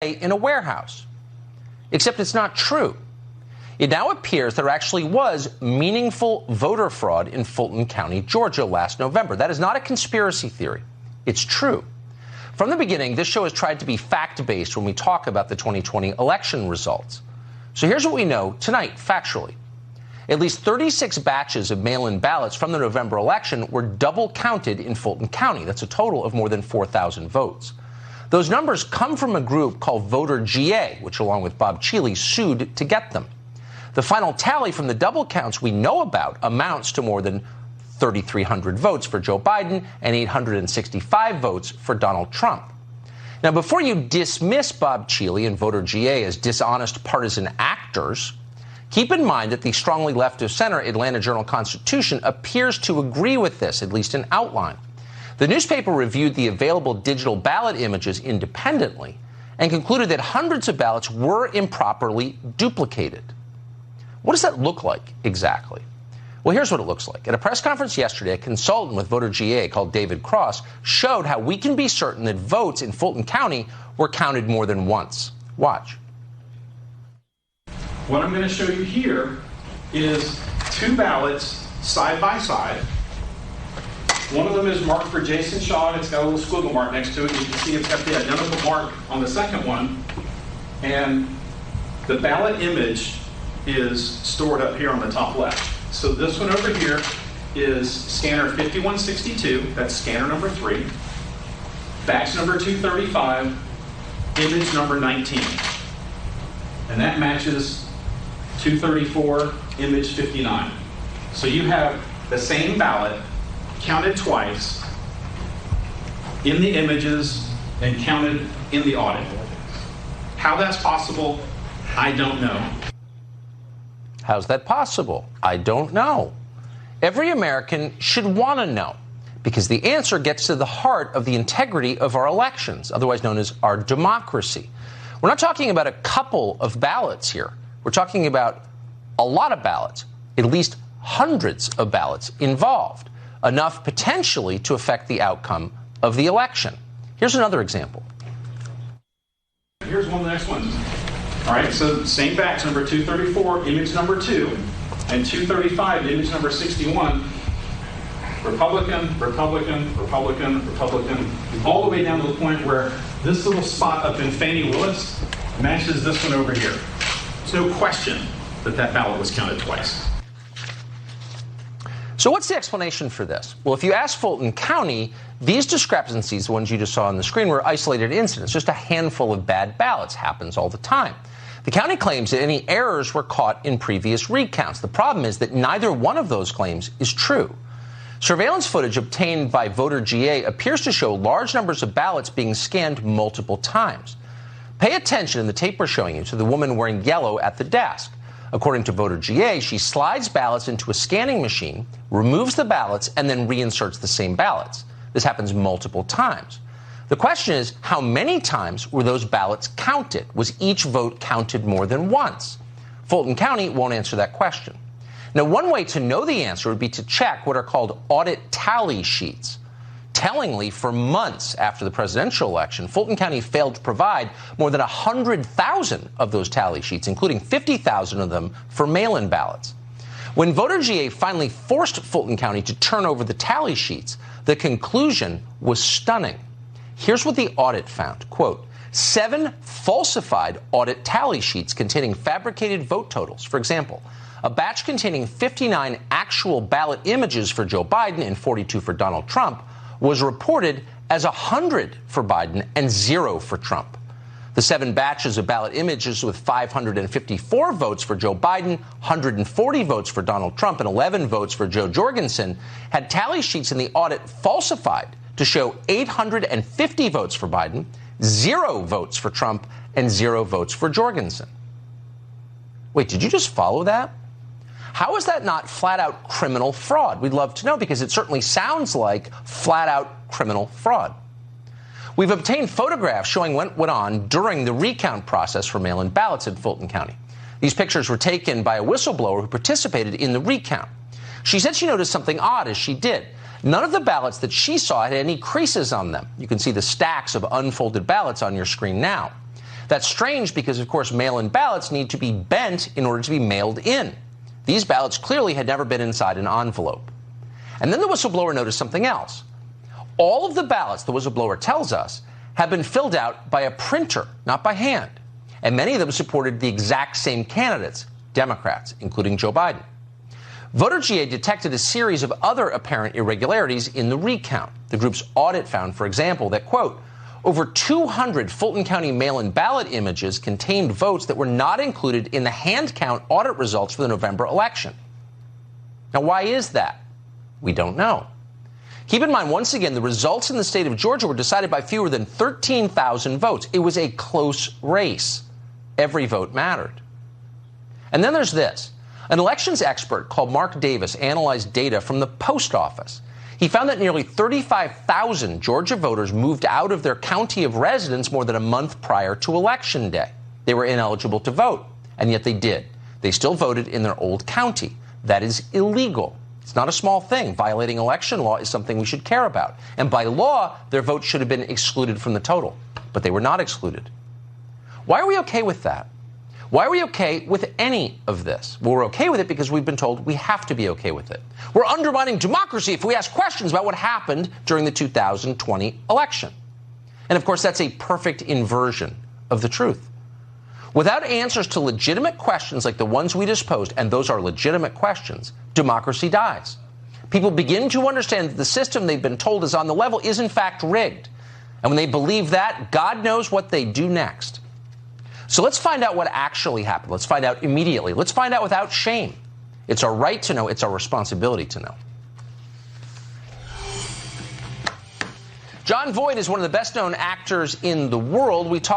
in a warehouse. Except it's not true. It now appears there actually was meaningful voter fraud in Fulton County, Georgia last November. That is not a conspiracy theory. It's true. From the beginning, this show has tried to be fact-based when we talk about the 2020 election results. So here's what we know tonight, factually. At least 36 batches of mail-in ballots from the November election were double counted in Fulton County. That's a total of more than 4,000 votes. Those numbers come from a group called Voter GA, which, along with Bob Cheeley, sued to get them. The final tally from the double counts we know about amounts to more than 3,300 votes for Joe Biden and 865 votes for Donald Trump. Now, before you dismiss Bob Cheeley and Voter GA as dishonest partisan actors, keep in mind that the strongly left-of-center Atlanta Journal-Constitution appears to agree with this, at least in outline. The newspaper reviewed the available digital ballot images independently and concluded that hundreds of ballots were improperly duplicated. What does that look like exactly? Well, here's what it looks like. At a press conference yesterday, a consultant with Voter GA called David Cross showed how we can be certain that votes in Fulton County were counted more than once. Watch. What I'm going to show you here is two ballots side by side. One of them is marked for Jason Shaw, and it's got a little squiggle mark next to it. You can see it's got the identical mark on the second one. And the ballot image is stored up here on the top left. So this one over here is scanner 5162. That's scanner number 3. Batch number 235, image number 19. And that matches 234, image 59. So you have the same ballot counted twice in the images and counted in the audit. How that's possible, I don't know. How's that possible? I don't know. Every American should want to know, because the answer gets to the heart of the integrity of our elections, otherwise known as our democracy. We're not talking about a couple of ballots here. We're talking about a lot of ballots, at least hundreds of ballots involved, enough potentially to affect the outcome of the election. Here's another example. Here's one of the next ones. All right, so same batch, number 234, image number 2, and 235, image number 61. Republican, Republican, Republican, Republican, all the way down to the point where this little spot up in Fannie Willis matches this one over here. There's no question that that ballot was counted twice. So what's the explanation for this? Well, if you ask Fulton County, these discrepancies, the ones you just saw on the screen, were isolated incidents. Just a handful of bad ballots happens all the time. The county claims that any errors were caught in previous recounts. The problem is that neither one of those claims is true. Surveillance footage obtained by Voter GA appears to show large numbers of ballots being scanned multiple times. Pay attention in the tape we're showing you to the woman wearing yellow at the desk. According to Voter GA, she slides ballots into a scanning machine, removes the ballots, and then reinserts the same ballots. This happens multiple times. The question is, how many times were those ballots counted? Was each vote counted more than once? Fulton County won't answer that question. Now, one way to know the answer would be to check what are called audit tally sheets. Tellingly, for months after the presidential election, Fulton County failed to provide more than 100,000 of those tally sheets, including 50,000 of them for mail-in ballots. When Voter GA finally forced Fulton County to turn over the tally sheets, the conclusion was stunning. Here's what the audit found. Quote, 7 falsified audit tally sheets containing fabricated vote totals. For example, a batch containing 59 actual ballot images for Joe Biden and 42 for Donald Trump was reported as 100 for Biden and 0 for Trump. The 7 batches of ballot images with 554 votes for Joe Biden, 140 votes for Donald Trump, and 11 votes for Joe Jorgensen had tally sheets in the audit falsified to show 850 votes for Biden, 0 votes for Trump, and 0 votes for Jorgensen. Wait, did you just follow that? How is that not flat-out criminal fraud? We'd love to know, because it certainly sounds like flat-out criminal fraud. We've obtained photographs showing what went on during the recount process for mail-in ballots in Fulton County. These pictures were taken by a whistleblower who participated in the recount. She said she noticed something odd as she did. None of the ballots that she saw had any creases on them. You can see the stacks of unfolded ballots on your screen now. That's strange because, of course, mail-in ballots need to be bent in order to be mailed in. These ballots clearly had never been inside an envelope. And then the whistleblower noticed something else. All of the ballots, the whistleblower tells us, have been filled out by a printer, not by hand. And many of them supported the exact same candidates, Democrats, including Joe Biden. Voter GA detected a series of other apparent irregularities in the recount. The group's audit found, for example, that, quote, over 200 Fulton County mail-in ballot images contained votes that were not included in the hand count audit results for the November election. Now, why is that? We don't know. Keep in mind, once again, the results in the state of Georgia were decided by fewer than 13,000 votes. It was a close race. Every vote mattered. And then there's this. An elections expert called Mark Davis analyzed data from the post office. He found that nearly 35,000 Georgia voters moved out of their county of residence more than a month prior to Election Day. They were ineligible to vote, and yet they did. They still voted in their old county. That is illegal. It's not a small thing. Violating election law is something we should care about. And by law, their votes should have been excluded from the total. But they were not excluded. Why are we okay with that? Why are we okay with any of this? Well, we're okay with it because we've been told we have to be okay with it. We're undermining democracy if we ask questions about what happened during the 2020 election. And of course, that's a perfect inversion of the truth. Without answers to legitimate questions like the ones we just posed, and those are legitimate questions, democracy dies. People begin to understand that the system they've been told is on the level is in fact rigged. And when they believe that, God knows what they do next. So let's find out what actually happened. Let's find out immediately. Let's find out without shame. It's our right to know. It's our responsibility to know. Jon Voight is one of the best-known actors in the world. We talk